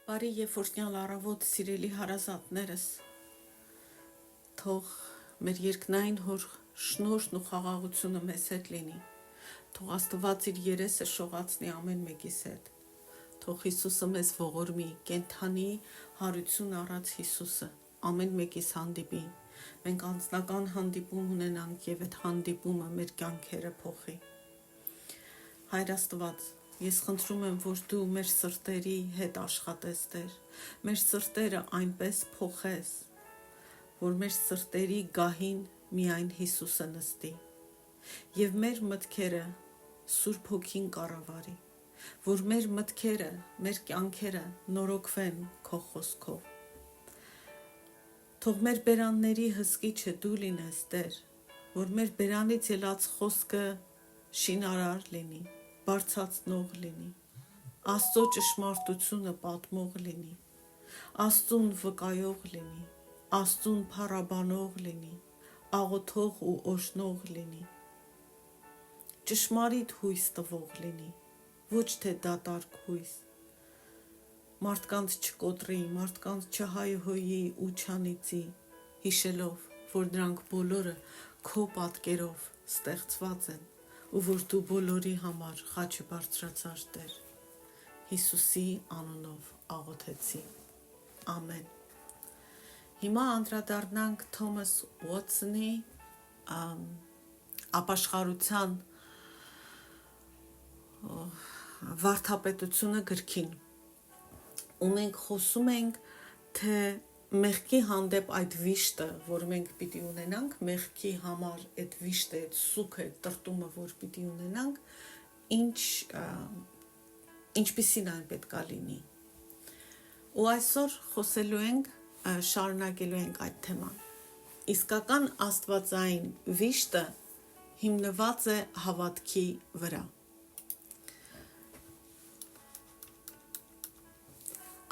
Բարի եւ օրհնյալ առավոտ, սիրելի հարազատներս, թող մեր երկնային հոր շնորհն ու խաղաղությունը մեզ հետ լինի, թող Աստված իր երեսը շողացնի ամեն մեկիս հետ, թող Հիսուսը մեզ ողորմի, կենթանի հարություն առած Հիսուսը ամեն մեկիս հանդիպի, մենք անձնական հանդիպում ունենանք եւ այդ հանդիպումը մեր կյանքերը փոխի։ Հայր Աստված, ես խնդրում եմ, որ դու մեր սրտերի հետ աշխատես, Տեր, մեր սրտերը այնպես փոխես, որ մեր սրտերի գահին միայն Հիսուսը նստի, եւ մեր մտքերը Սուրբ Հոգին կառավարի, որ մեր մտքերը, մեր կյանքերը նորոգվեն քո խոսքով։ Թող մեր բերանների հսկիչը դու լինես, Տեր, որ մեր բերանից ելած խոսքը շինարար լինի, բարձրացնող լինի, Աստծո ճշմարտությունը պատմող լինի, Աստծուն վկայող լինի, Աստծուն փառաբանող լինի, աղոթող ու օրհնող լինի, ճշմարիտ հույս տվող լինի, ոչ թե դատարկ հույս, մարդկանց չկոտրի, մարդկանց չհայհոյի ու չանիծի, հիշելով, որ դրանք բոլորը քո պատկերով ստեղծված են ու որ դու բոլորի համար խաչը բարձրացար, Տեր, Հիսուսի անունով աղոթեցի, ամեն։ Հիմա անդրադառնանք Թոմաս Ուոթսոնի ապաշխարության վարդապետությունը գրքին, ու մենք խոսում ենք, թե մեղքի հանդեպ այդ վիշտը, որ մենք պիտի ունենանք, մեղքի համար այդ վիշտը, այդ սուգը, այդ տրտումը, որ պիտի ունենանք, ինչպիսին այն պետքա լինի։ Ու այսօր խոսելու ենք, շարունակելու ենք այդ թեման։ Իսկական աստվածային վիշտը հիմնված է հավատքի վրա։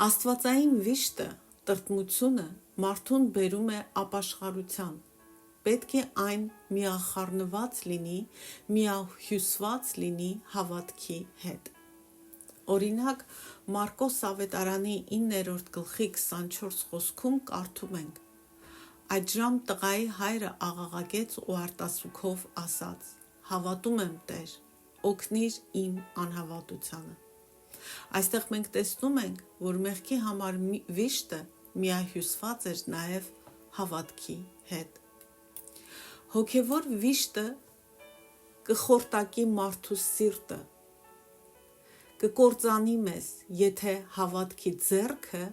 Աստվածային վիշտը, տրտմությունը մարդուն բերում է ապաշխարության, պետք է այն միախառնված լինի, միահյուսված լինի հավատքի հետ։ Օրինակ, Մարկոս ավետարանի 9-րդ գլխի 24 խոսքում կարդում ենք. այդժամ տղայի հայրը աղաղակեց ու արտասուքով ասաց. հավատում եմ, Տեր, օգնիր իմ անհավատությանը։ Այստեղ մենք տեսնում ենք, որ մեղքի համար վիշտը միահյուսված էր նաև հավատքի հետ։ Հոգևոր վիշտը կխորտակի մարդու սիրտը, կկործանի մեզ, եթե հավատքի ձեռքը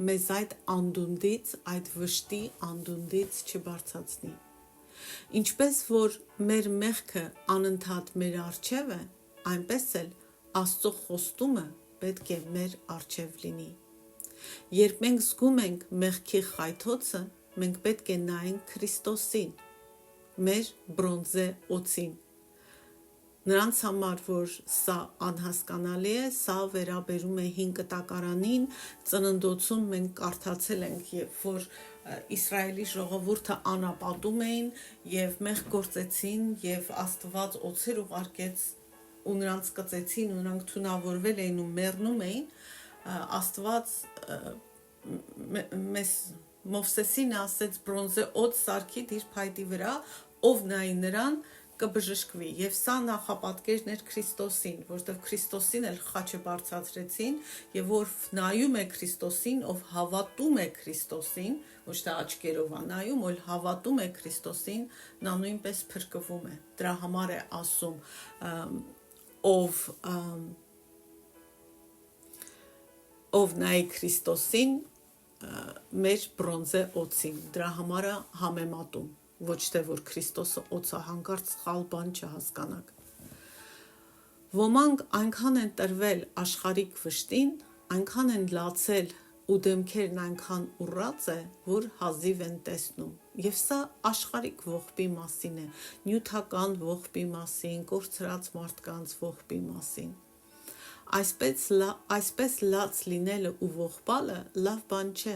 մեզ այդ անդունդից, այդ վշտի անդունդից չբարձրացնի։ Ինչպես որ մեր մեղքը անընդհատ մեր առջև է, այնպես էլ Աստծո խոստումը պետք է մեր առջև լինի։ Երբ մենք զգում ենք մեղքի խայթոցը, մենք պետք է նայենք Քրիստոսին, մեր բրոնզե օձին։ Նրանց համար, որ սա անհասկանալի է, սա վերաբերում է հին կտակարանին, ծննդոցում մենք կարդացել ենք, երբ որ Իսրայելի ժողովուրդը անապատում էին եւ մեղք գործեցին եւ Աստված օձեր ուղարկեց ու նրանց կծեցին ու նրանք թունավորվել էին ու մեռնում էին, Աստված Մովսեսին ասեց բրոնզե օձ սարքի իր փայտի վրա, ով նայի նրան կբժշկվի, եւ սա նախապատկերն էր Քրիստոսին, որտեղ Քրիստոսին էլ խաչը բարձրացրեցին, եւ որ նայում է Քրիստոսին, ով հավատում է Քրիստոսին, ոչ թե աչքերով է նայում, այլ հավատում է Քրիստոսին, նա նույնպես փրկվում է։ Դրա համար է ասում, ով նայի Քրիստոսին, մեր բրոնզե օձին, դրա համար է համեմատում, ոչ թե որ Քրիստոսը օձահանկարծ սխալ բան չհասկանաք։ Ոմանք այնքան են տրվել աշխարհիկ վշտին, այնքան են լացել ու դեմքերն այնքան ուռած է, որ հազիվ են տեսնում։ Եվ սա աշխարհիկ ողբի մասին է, նյութական ողբի մասին, կորցրած մարդկանց ողբի մասին։ Այսպես լաց լինելը ու ողբալը լավ բան չէ,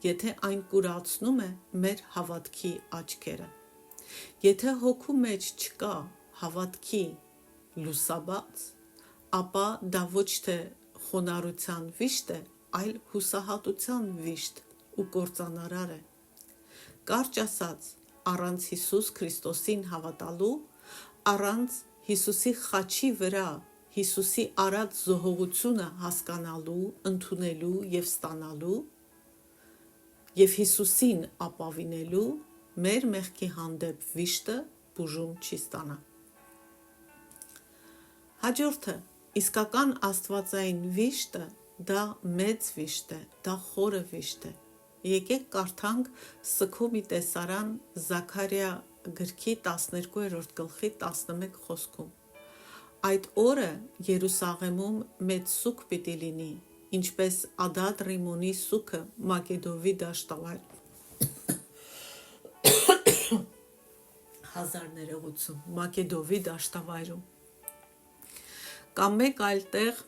եթե այն կուրացնում է մեր հավատքի աչքերը։ Եթե հոգու մեջ չկա հավատքի լուսաբաց, ապա դա ոչ թե խոնարհության վիշտ է, այլ հուսահատության վիշտ ու կործանարար է։ Կարճ ասած, առանց Հիսուս Քրիստոսին հավատալու, առանց Հիսուսի խաչի վրա Հիսուսի արած զոհողությունը հասկանալու, ընդունելու և ստանալու և Հիսուսին ապավինելու, մեր մեղքի հանդեպ վիշտը բուժում չի ստանա։ Հաջորդը, իսկական աստվածային վիշտը, դա մեծ վիշտ է, դա խորը վիշտ է։ Եկեք կարդանք Սգո մի տեսարան Զաքարիա գրքի 12-րդ գլխի 11 խոսքում։ Այդ օրը Երուսաղեմում մեծ սուգ պիտի լինի, ինչպես Ադադ Ռիմոնի սուգը Մագեդովի դաշտավայր։ 1000 ներողություն, Մագեդովի դաշտավայրում։ Կամ մեկ այլ տեղ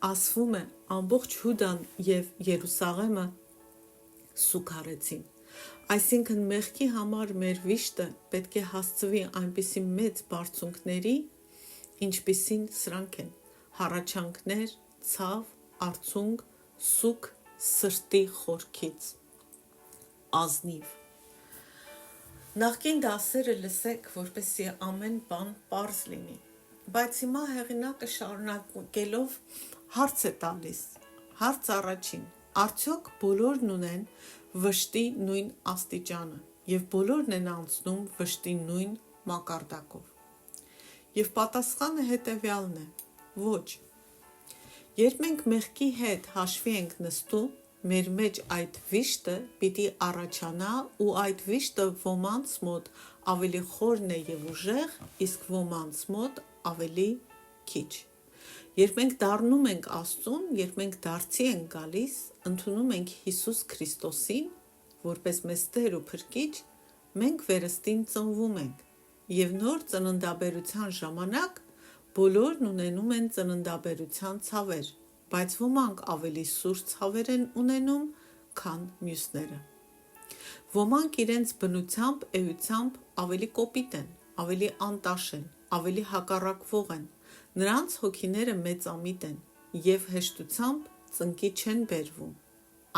ասվում է, ամբողջ Հուդան և Երուսաղեմը սուգ արեցին։ Այսինքն մեղքի համար մեր վիշտը պետք է հասցվի այնպիսի մեծ բարձունքների, ինչպիսին սրանք են՝ հառաչանքներ, ցավ, արցունք, սուգ սրտի խորքից, ազնիվ։ Նախկին դասերը լսեք, որպեսզի ամեն բան պարզ լինի, բայց հիմա հեղինակը շարունակելով հարց է տալիս։ Հարց առաջին. արդյոք բոլորն ունեն վշտի նույն աստիճանը և բոլորն են անցնում վշտի նույն մակարդակով։ Եվ պատասխանը հետևյալն է. ոչ։ Երբ մենք մեղքի հետ հաշվի ենք նստում, մեր մեջ այդ վիշտը պիտի առաջանա ու այդ վիշտը ոմանց մոտ ավելի խորն է և ուժեղ, իսկ ոմանց մոտ ավելի քիչ։ Երբ մենք դառնում ենք Աստծուն, երբ մենք դարձի ենք գալիս, ընդունում ենք Հիսուս Քրիստոսին, որպես մեզ Տեր ու Փրկիչ, մենք վերստին ծնվում ենք, և նոր ծննդաբերության ժամանակ բոլորն ունենում են ծննդաբերության ցավեր, բայց ոմանք ավելի սուր ցավեր են ունենում, քան մյուսները։ Ոմանք իրենց բնությամբ, էությամբ ավելի կոպիտ են, ավելի անտաշ են, ավելի հակառակվող են, նրանց հոգիները մեծամիտ են և հեշտությամբ ծնկի չեն բերվում։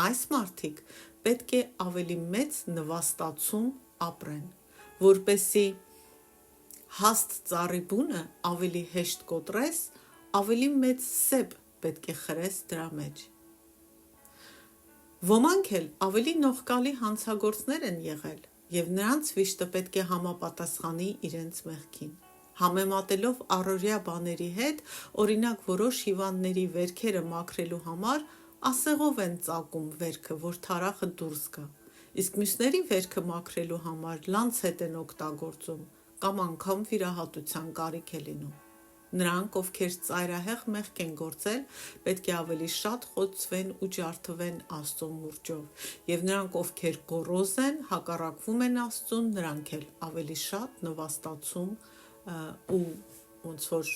Այս մարդիկ պետք է ավելի մեծ նվաստացում ապրեն, որպեսզի հաստ ծառի բունը ավելի հեշտ կոտրես, ավելի մեծ սեպ պետք է խրես դրա մեջ։ Ոմանք էլ ավելի նողկալի հանցագործներ են եղել, և նրանց վիշտը պետք է համապատասխանի իրենց մեղքին։ Համեմատելով առօրյա բաների հետ, օրինակ որոշ հիվանդների վերքերը մաքրելու համար ասեղով են ծակում վերքը, որ թարախը դուրս գա, իսկ մյուսների վերքը մաքրելու համար լանցետ են օգտագործում կամ անգամ վիրահատության կարիք է լինում։ Նրանք, ովքեր ծայրահեղ մեղք են գործել, պետք է ավելի շատ խոցվեն ու ջարդվեն Աստծո մուրճով, և նրանք, ովքեր գոռոզ են, հակառակվում են Աստծուն, նրանք էլ ավելի շատ նվաստացում ու ոնց որ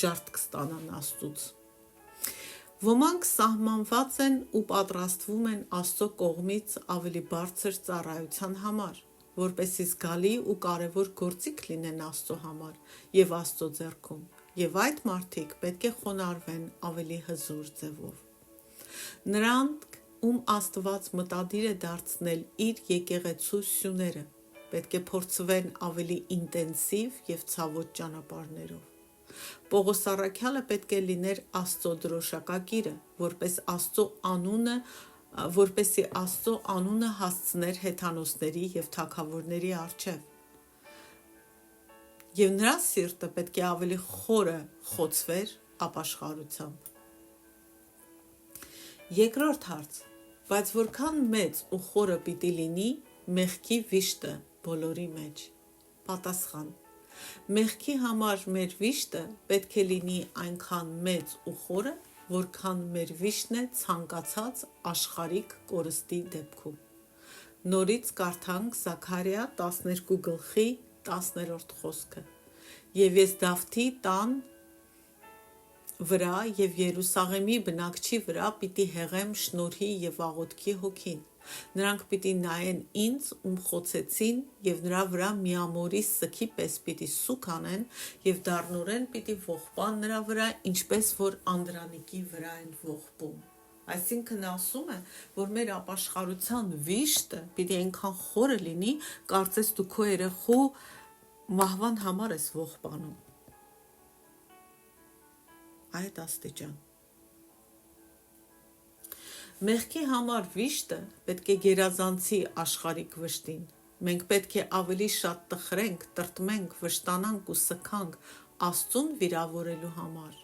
ջարդ կստանան Աստծուց։ Ոմանք սահմանված են ու պատրաստվում են Աստծո կողմից ավելի բարձր ծառայության համար, որպեսզի զգալի ու կարևոր գործիք լինեն Աստծո համար և Աստծո ձեռքում, և այդ մարդիկ պետք է խոնարհվեն ավելի հզոր ձևով։ Նրանք, ում Աստված մտադիր է դարձնել իր եկեղեցու սյուները, պետք է փորձվեն ավելի ինտենսիվ և ցավոտ ճանապարհներով։ Պողոս առաքյալը պետք է լիներ Աստծո դրոշակակիրը, որպեսզի Աստծո անունը հասցներ հեթանոսների և թագավորների առջև։ Եվ նրա սիրտը պետք է ավելի խորը խոցվեր ապաշխարությամբ։ Երկրորդ հարց. բայց որքան մեծ ու խորը պիտի լինի մեղքի վիշտը բոլորի մեջ։ Պատասխան. մեղքի համար մեր վիշտը պետք է լինի այնքան մեծ ու խորը, որքան մեր վիշտն է ցանկացած աշխարհիկ կորստի դեպքում։ Նորից կարդանք Զաքարիա 12 գլխի 10-րդ խոսքը։ Եվ ես Դավթի տան վրա և Երուսաղեմի բնակչի վրա պիտի հեղեմ շնորհի և աղոթքի հոգին։ Նրանք պիտի նայեն ինձ, ում խոցեցին, և նրա վրա միամորի սգի պես պիտի սուգ անեն, և դառնորեն պիտի ողբան նրա վրա, ինչպես որ անդրանիկի վրա են ողբում։ Այսինքն ասում է, որ մեր ապաշխարության վիշտը պիտի այնքան խորը լինի, կարծես դու քո երեխու մահվան համար ես ողբանում։ Այդ աստիճան։ Մեղքի համար վիշտը պետք է գերազանցի աշխարհիկ վշտին։ Մենք պետք է ավելի շատ տխրենք, տրտմենք, վշտանանք ու սգանք Աստծուն վիրավորելու համար,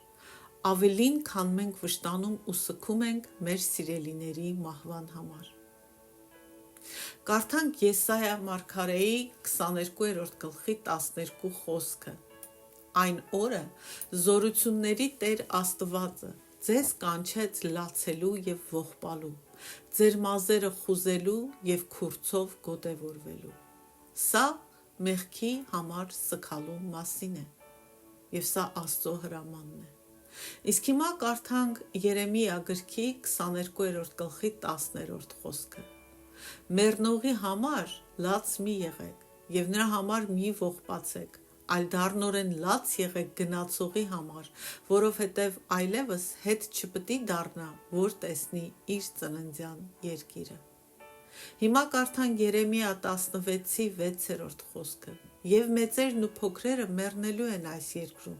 ավելին, քան մենք վշտանում ու սգում ենք մեր սիրելիների մահվան համար։ Կարդանք Եսայա մարգարեի 22-րդ գլխի 12 խոսքը։ Այն օրը զորությունների Տեր Աստվածը ձեզ կանչեց լացելու եւ ողբալու, ձեր մազերը խուզելու եւ քուրձով գոտևորվելու։ Սա մեղքի համար սգալու մասին է, եւ սա Աստծո հրամանն է։ Իսկ հիմա կարդանք Երեմիա գրքի 22-րդ գլխի 10-րդ խոսքը։ Մեռնողի համար լաց մի եղեք, եւ նրա համար մի ողբացեք, այլ դառնորեն լաց եղեք գնացողի համար, որովհետև այլևս հետ չպետք է դառնա, որ տեսնի իր ծննդյան երկիրը։ Հիմա կարդանք Երեմիա 16-ի 6-րդ խոսքը։ Եվ մեծերն ու փոքրերը մեռնելու են այս երկրում,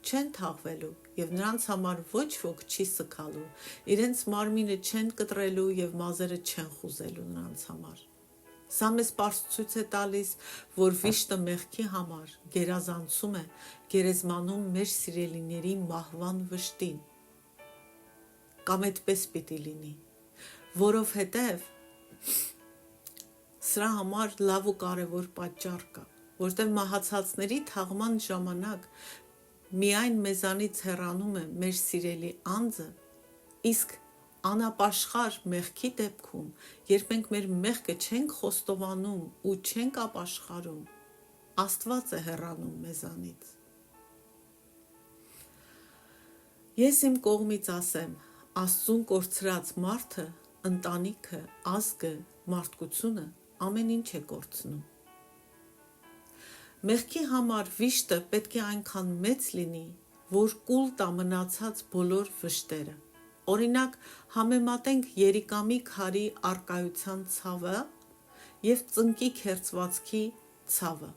չեն թաղվելու, եւ նրանց համար ոչ ոք չի սգալու, իրենց մարմինը չեն կտրելու եւ մազերը չեն խուզելու նրանց համար։ Սա մեզ պարզ ցույց է տալիս, որ վիշտը մեղքի համար գերազանցում է, գերեզմանում մեր սիրելիների մահվան վշտին։ Կամ այդպես պիտի լինի, որովհետև սրա համար լավ ու կարևոր պատճառ կա, որտեղ մահացածների թաղման ժամանակ միայն մեզանից հեռանում է մեր սիրելի անձը, իսկ անապաշխար մեղքի դեպքում, երբ մենք մեր մեղքը չենք խոստովանում ու չենք ապաշխարում, Աստված է հեռանում մեզանից։ Ես իմ կողմից ասեմ, Աստծուն կորցրած մարդը, ընտանիքը, ազգը, մարդկությունը ամեն ինչ է կորցնում։ Մեղքի համար վիշտը պետք է այնքան մեծ լինի, որ կուլ տա մնացած բոլոր վշտերը։ Օրինակ, համեմատենք երիկամի քարի առկայության ցավը եւ ծնկի քերծվածքի ցավը։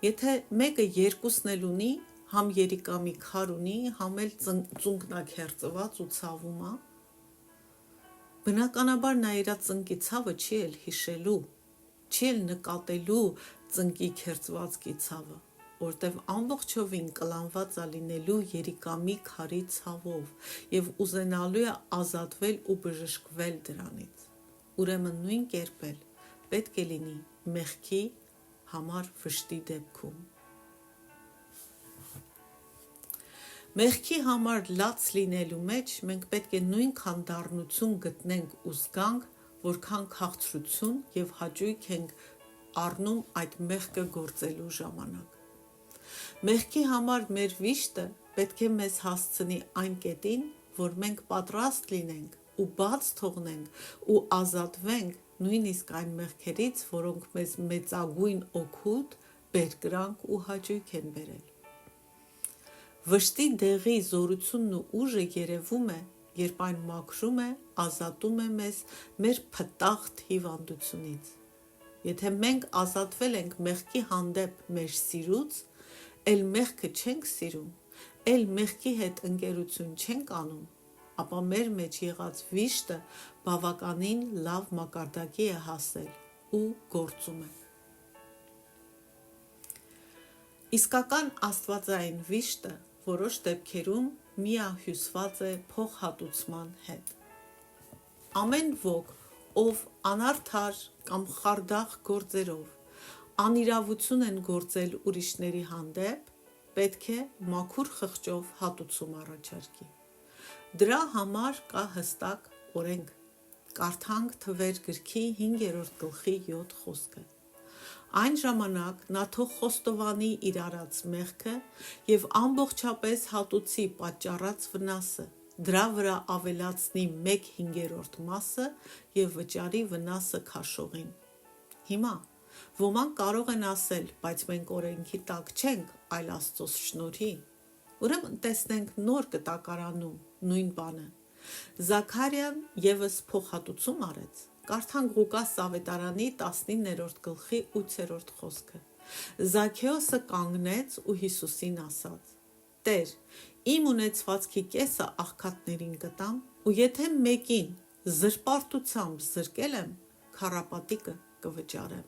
Եթե մեկը երկուսն էլ ունի, համ երիկամի քար ունի, համ էլ ծունկնակերծված ու ցավում է, բնականաբար նա իր ծնկի ցավը չի էլ հիշելու, չի էլ նկատելու ծնկի քերծվածքի ցավը, որտեվ ամբողջովին կլանված է լինելու երիկամի քարի ցավով եւ ուզենալու է ազատվել ու բժշկվել դրանից։ Ուրեմն նույն կերպ էլ պետք է լինի մեղքի համար վշտի դեպքում։ Մեղքի համար լաց լինելու մեջ մենք պետք է նույնքան դառնություն գտնենք ու զգանք, որքան քաղցրություն եւ հաճույք ենք առնում այդ մեղքը գործելու ժամանակ։ Մեղքի համար մեր վիշտը պետք է մեզ հասցնի այն կետին, որ մենք պատրաստ լինենք ու բաց թողնենք ու ազատվենք նույնիսկ այն մեղքերից, որոնք մեզ մեծագույն օգուտ, բերկրանք ու հաճույք են բերել։ Վշտի դեղի զորությունն ու ուժը երևում է, երբ այն մաքրում է, ազատում է մեզ մեր փտաղ հիվանդությունից։ Եթե մենք ազատվել ենք մեղքի հանդեպ մեր սիրուց, էլ մեղքը չենք սիրում, էլ մեղքի հետ ընկերություն չենք անում, ապա մեր մեջ եղած վիշտը բավականին լավ մակարդակի է հասել ու գործում է։ Իսկական աստվածային վիշտը որոշ դեպքերում միահյուսված է փոխհատուցման հետ։ Ամեն ոք, ով անարդար կամ խարդախ գործերով անիրավություն են գործել ուրիշների հանդեպ, պետք է մաքուր խղճով հատուցում առաջարկի։ Դրա համար կա հստակ օրենք։ Կարդանք Թվեր գրքի 5-րդ գլխի 7 խոսքը։ Այն ժամանակ նա թող խոստովանի իր արած մեղքը եւ ամբողջապես հատուցի պատճառած վնասը, դրա վրա ավելացնի 1/5 մասը եւ վճարի վնասը քաշողին։ Հիմա ոմանք կարող են ասել, բայց մենք օրենքի տակ չենք, այլ Աստծո շնորհի։ Ուրեմն տեսնենք նոր կտակարանում նույն բանը։ Զաքարիան ևս փոխհատուցում արեց։ Կարդանք Ղուկաս Ավետարանի 19-րդ գլխի 8-րդ խոսքը։ Զաքեոսը կանգնեց ու Հիսուսին ասաց. Տեր, իմ ունեցվածքի կեսը աղքատներին կտամ, ու եթե մեկին զրպարտությամբ զրկել եմ, քառապատիկը կվճարեմ։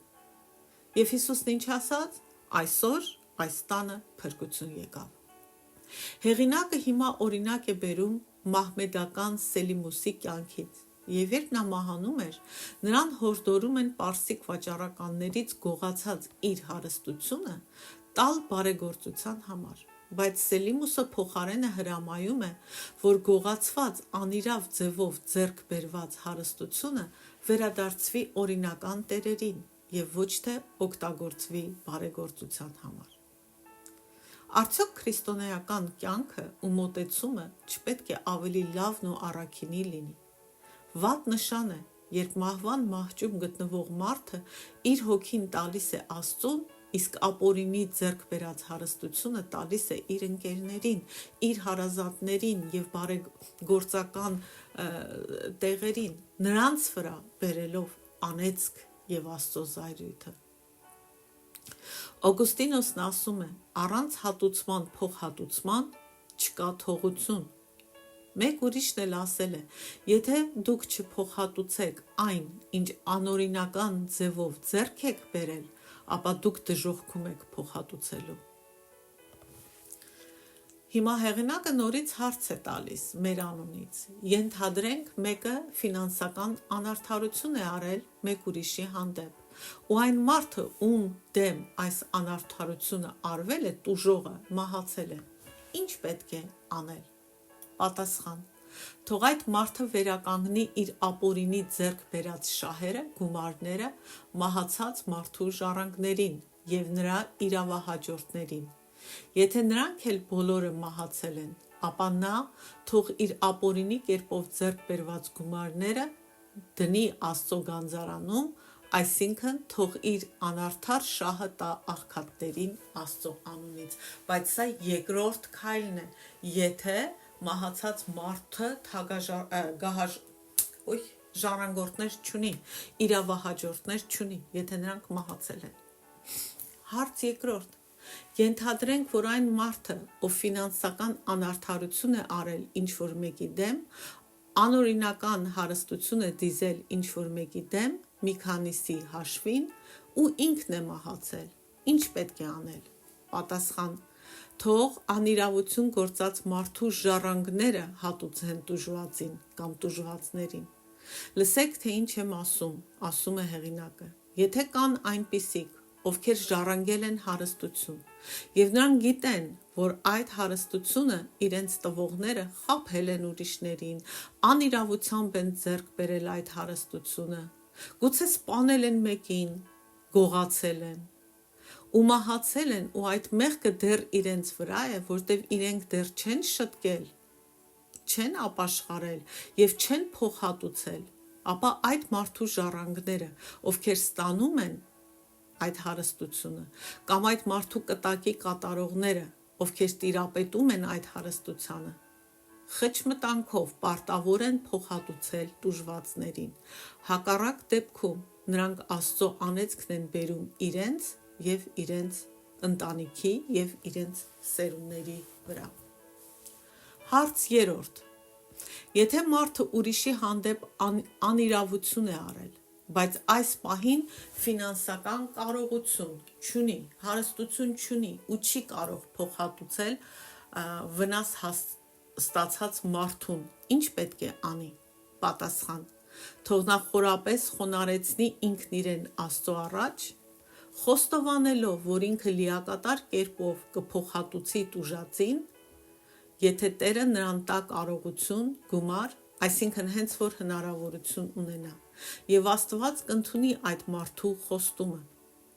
Եվ Հիսուսն ինչ ասաց. այսօր այս տանը փրկություն եկավ։ Հեղինակը հիմա օրինակ է բերում մահմեդական Սելիմուսի կյանքից, եւ երբ նա մահանում էր, նրան հորդորում են պարսիկ վաճառականներից գողացած իր հարստությունը տալ բարեգործության համար, բայց Սելիմուսը փոխարենը հրամայում է, որ գողացված անիրավ ձևով ձեռք բերված հարստությունը վերադարձվի օրինական տերերին եւ ոչ թե օգտագործվի բարեգործության համար։ Արդյոք քրիստոնեական կյանքը ու մոտեցումը չպետք է ավելի լավն ու առաքինի լինի։ Վատ նշան է, երբ մահվան մահճում գտնվող մարդը իր հոգին տալիս է Աստծուն, իսկ ապօրինի ձեռք բերած հարստությունը տալիս է իր ընկերներին, իր հարազատներին եւ բարեգործական տեղերին, նրանց վրա բերելով անեծք եւ Աստծո զայրույթը։ Օգուստինոսն ասում է. առանց հատուցման փոխհատուցման չկա թողություն։ Մեկ ուրիշն էլ ասել է. եթե դուք չփոխհատուցեք այն, ինչ անօրինական ձևով ձեռք եք բերել, ապա դուք դժոխքում եք փոխհատուցելու։ Հիմա հեղինակը նորից հարց է տալիս մեր անունից։ Ենթադրենք մեկը ֆինանսական անարդարություն է արել մեկ ուրիշի հանդեպ, ու այն մարդը, ում դեմ այս անարդարությունը արվել է, տուժողը մահացել է։ Ինչ պետք է անել։ Պատասխան. թող այդ մարդը վերականգնի իր ապօրինի ձեռք բերած շահերը, գումարները մահացած մարդու ժառանգներին եւ նրա իրավահաջորդներին։ Եթե նրանք էլ բոլորը մահացել են, ապա նա թող իր ապօրինի կերպով ձեռք բերված գումարները դնի Աստծո գանձարանում, այսինքն թող իր անարդար շահը տա աղքատներին Աստծո անունից, բայց սա երկրորդ քայլն է, եթե մահացած մարդը ժառանգորդներ չունի, իրավահաջորդներ չունի, եթե նրանք մահացել են։ Հարց երկրորդ. ենթադրենք, որ այն մարդը, ով ֆինանսական անարդարություն է արել ինչ-որ մեկի դեմ, անօրինական հարստություն է դիզել ինչ-որ մեկի դեմ, մի քանիսի հաշվին, ու ինքն է մահացել, ինչ պետք է անել։ Պատասխան. թող անիրավություն գործած մարդու ժառանգները հատուցեն տուժվածին կամ տուժվածներին։ Լսեք, թե ինչ եմ ասում է հեղինակը։ Եթե կան այնպիսիք, ովքեր ժառանգել են հարստություն, եւ նրանք գիտեն, որ այդ հարստությունը իրենց տվողները խաբել են ուրիշներին, անիրավությամբ են ձեռք բերել այդ հարստությունը, գուցե սպանել են մեկին, գողացել են, ու մահացել են, ու այդ մեղքը դեռ իրենց վրա է, որտեվ իրենք դեռ չեն շտկել, չեն ապաշխարել եւ չեն փոխհատուցել, ապա այդ մարդու ժառանգները, ովքեր ստանում են այդ հարստությունը, կամ այդ մարդու կտակի կատարողները, ովքեր տիրապետում են այդ հարստությանը, խճմտանքով պարտավոր են փոխհատուցել տուժվածներին։ Հակառակ դեպքում նրանք Աստծո անեծքն են բերում իրենց եւ իրենց ընտանիքի եւ իրենց սերունդների վրա։ Հարց երրորդ. եթե մարդը ուրիշի հանդեպ անիրավություն է արել, բայց այս պահին ֆինանսական կարողություն չունի, հարստություն չունի ու չի կարող փոխհատուցել վնաս ստացած մարդուն, ինչ պետք է անի։ Պատասխան. թող նա խորապես խոնարհեցնի ինքն իրեն Աստծո առաջ, խոստովանելով, որ ինքը լիակատար կերպով կփոխհատուցի տուժածին, եթե Տերը նրան տա կարողություն, գումար, այսինքն հենց որ հնարավորություն ունենա, եւ Աստված կընդունի այդ մարդու խոստումը,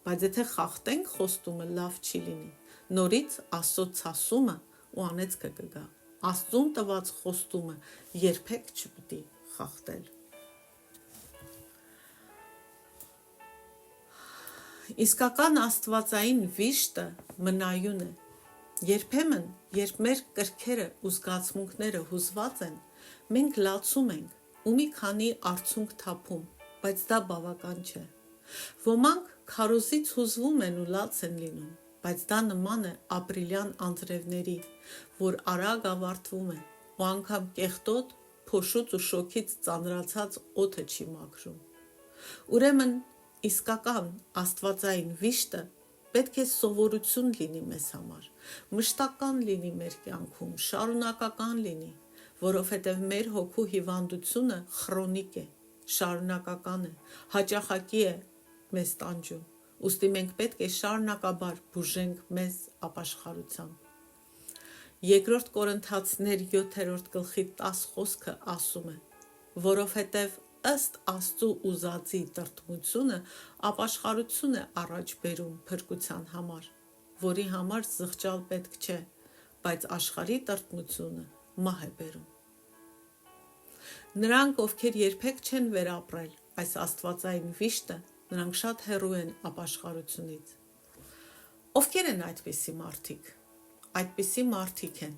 բայց եթե խախտենք խոստումը, լավ չի լինի, նորից Աստծո ցասումը ու անեծքը կգա։ Աստծուն տված խոստումը երբեք չպիտի խախտել։ Իսկական աստվածային վիշտը մնայուն է։ Երբեմն, երբ մեր կրքերը ու զգացմունքները հուզված են, Մենք լացում ենք ու մի քանի արցունք թափում, բայց դա բավական չէ։ Ոմանք քարոզից հուզվում են ու լաց են լինում, բայց դա նման է ապրիլյան անձրևների, որ արագ ավարտվում է, ու անգամ կեղտոտ, փոշուց ու շոգից ծանրացած օդը չի մաքրում։ Ուրեմն իսկական աստվածային վիշտը պետք է սովորություն լինի մեզ համար, մշտական լինի մեր կյանքում, շարունակական լինի, որովհետև մեր հոգու հիվանդությունը խրոնիկ է, շարունակական է, հաճախակի է մեզ տանջում, ուստի մենք պետք է շարունակաբար բուժենք մեզ ապաշխարությամբ։ Երկրորդ Կորինթացիներ 7:10 խոսքը ասում է. որովհետև ըստ Աստծու ուզածի տրտմությունը ապաշխարություն է առաջ բերում փրկության համար, որի համար զղջալ պետք չէ, բայց աշխարհի տրտմությունը մահ է բերում։ Նրանք, ովքեր երբեք չեն վերապրել այս աստվածային վիշտը, նրանք շատ հեռու են ապաշխարությունից։ Ովքեր են այդպիսի մարդիկ։ Այդպիսի մարդիկ են.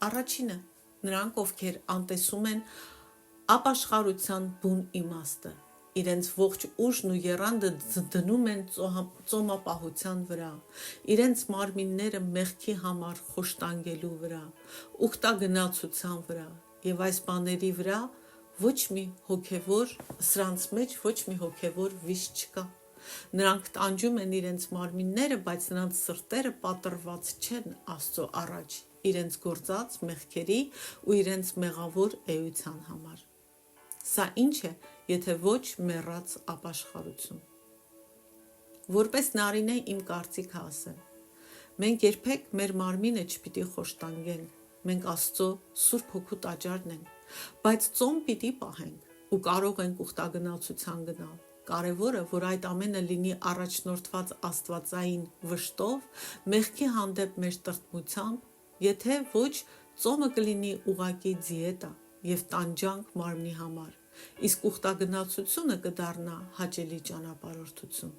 Առաջինը, նրանք, ովքեր անտեսում են ապաշխարության բուն իմաստը, իրենց ողջ ուժն ու եռանդը դնում են ծոմապահության վրա, իրենց մարմինները մեղքի համար խոշտանգելու վրա, ուխտագնացության վրա, եւ այս բաների վրա սրանց մեջ ոչ մի հոգևոր վիշտ չկա։ Նրանք տանջում են իրենց մարմինները, բայց նրանց սրտերը պատրված չեն Աստծո առաջ, իրենց գործած մեղքերի ու իրենց մեղավոր էության համար։ Սա ինչ է, եթե ոչ մեռած ապաշխարություն։ Որպես նարինե իմ կարծիքը ասեմ, մենք երբեք մեր մարմինը չպիտի խոշտանգենք, մենք Աստծո Սուրբ Հոգու տաճարն ենք, բայց ծոմ պիտի պահենք ու կարող ենք ուխտագնացության գնալ։ Կարևորը, որ այդ ամենը լինի առաջնորդված աստվածային վշտով, մեղքի հանդեպ մեր տրտմությամբ, եթե ոչ ծոմը կլինի ուղղակի դիետա եւ տանջանք մարմնի համար, իսկ ուխտագնացությունը կդառնա հաճելի ճանապարհորդություն։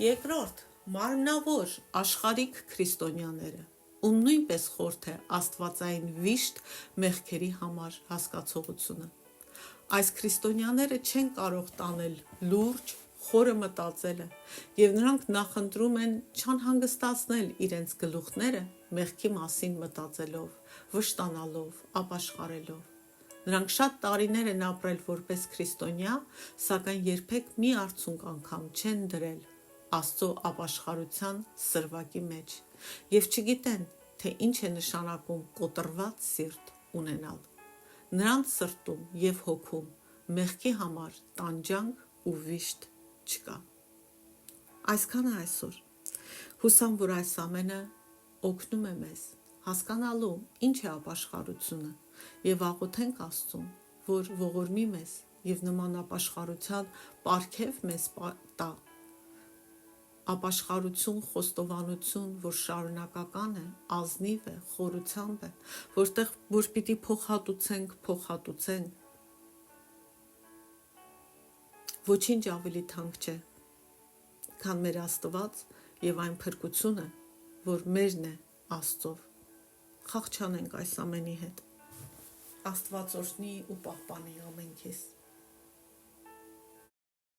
Երկրորդ, մարմնավոր աշխարհիկ քրիստոնյաները, ում նույնպես խորթ է աստվածային վիշտ մեղքերի համար հասկացողությունը։ Այս քրիստոնյաները չեն կարող տանել լուրջ, խորը մտածելը, եւ նրանք նախընտրում են չանհանգստացնել իրենց գլուխները մեղքի մասին մտածելով, վշտանալով, ապաշխարելով։ Նրանք շատ տարիներ են ապրել որպես քրիստոնյա, սակայն երբեք մի արցունք անգամ չեն դրել Աստծո ապաշխարության սրվակի մեջ եւ չգիտեն, թե ինչ է նշանակում կոտրված սիրտ ունենալ։ Նրանց սրտում եւ հոգում մեղքի համար տանջանք ու վիշտ չկա։ Այսքանը այսօր։ Հուսամ, որ այս ամենը օգնում է մեզ հասկանալու ինչ է ապաշխարությունը եւ աղոթենք Աստծուն, որ ողորմի մեզ եւ նման ապաշխարության պարգև մեզ տա։ Ապաշխարություն, խոստովանություն, որ շարունակական է, ազնիվ է, խորությամբ է, որ պիտի փոխհատուցենք։ Ոչինչ ավելի թանկ չէ, քան մեր Աստված եւ այն փրկությունը, որ մերն է Աստծով։ Խաղ չանենք այս ամենի հետ։ Աստված օրհնի ու պահպանի ամենքիս։